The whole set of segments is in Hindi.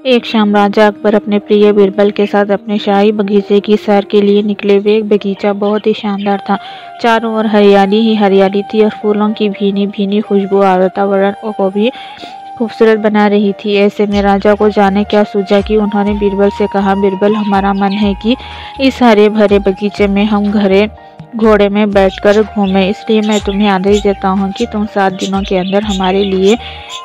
एक शाम राजा अकबर अपने प्रिय बीरबल के साथ अपने शाही बगीचे की सैर के लिए निकले वे। बगीचा बहुत ही शानदार था। चारों ओर हरियाली ही हरियाली थी और फूलों की भीनी भीनी खुशबू वातावरण को भी खूबसूरत बना रही थी। ऐसे में राजा को जाने क्या सूझा कि उन्होंने बीरबल से कहा, बीरबल, हमारा मन है कि इस हरे भरे बगीचे में हम घोड़े में बैठकर घूमें। इसलिए मैं तुम्हें आदेश देता हूँ कि तुम 7 दिनों के अंदर हमारे लिए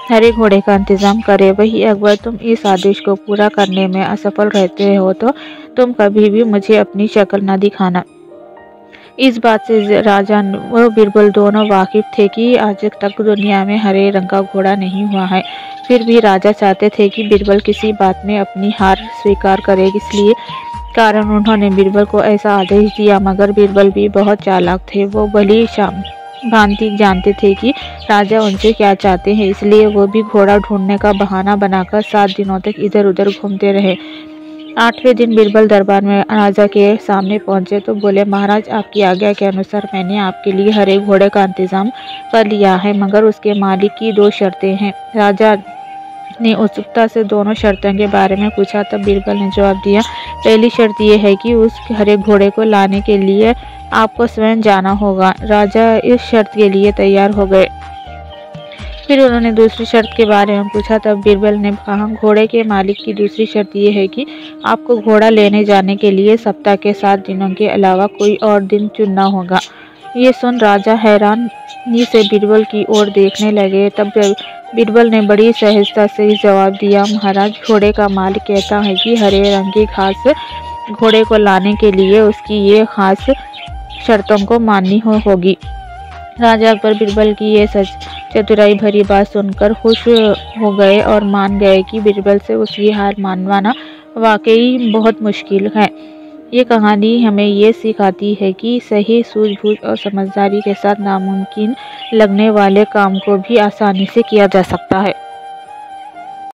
हरे घोड़े का इंतजाम करे। वही अकबर, तुम इस आदेश को पूरा करने में असफल रहते हो तो तुम कभी भी मुझे अपनी शक्ल न दिखाना। इस बात से राजा व बीरबल दोनों वाकिफ थे कि आज तक दुनिया में हरे रंग का घोड़ा नहीं हुआ है। फिर भी राजा चाहते थे कि बीरबल किसी बात में अपनी हार स्वीकार करे, इसलिए कारण उन्होंने बीरबल को ऐसा आदेश दिया। मगर बीरबल भी बहुत चालाक थे। वो भली भांति जानते थे कि राजा उनसे क्या चाहते हैं, इसलिए वो भी घोड़ा ढूंढने का बहाना बनाकर 7 दिनों तक इधर उधर घूमते रहे। 8वें दिन बीरबल दरबार में राजा के सामने पहुंचे तो बोले, महाराज, आपकी आज्ञा के अनुसार मैंने आपके लिए हरे घोड़े का इंतजाम कर लिया है, मगर उसके मालिक की 2 शर्तें हैं। राजा ने उत्सुकता से दोनों शर्तों के बारे में पूछा। तब बीरबल ने जवाब दिया, पहली शर्त यह है कि उस हरे घोड़े को लाने के लिए आपको स्वयं जाना होगा। राजा इस शर्त के लिए तैयार हो गए। फिर उन्होंने दूसरी शर्त के बारे में पूछा। तब बीरबल ने कहा, घोड़े के मालिक की दूसरी शर्त यह है कि आपको घोड़ा लेने जाने के लिए सप्ताह के 7 दिनों के अलावा कोई और दिन चुनना होगा। ये सुन राजा हैरानी से बीरबल की ओर देखने लगे। तब बीरबल ने बड़ी सहजता से जवाब दिया, महाराज, घोड़े का मालिक कहता है कि हरे रंग की घास घोड़े को लाने के लिए उसकी ये खास शर्तों को माननी होगी। राजा अकबर बीरबल की ये चतुराई भरी बात सुनकर खुश हो गए और मान गए कि बीरबल से उसकी हार मानवाना वाकई बहुत मुश्किल है। ये कहानी हमें ये सिखाती है कि सही सूझबूझ और समझदारी के साथ नामुमकिन लगने वाले काम को भी आसानी से किया जा सकता है।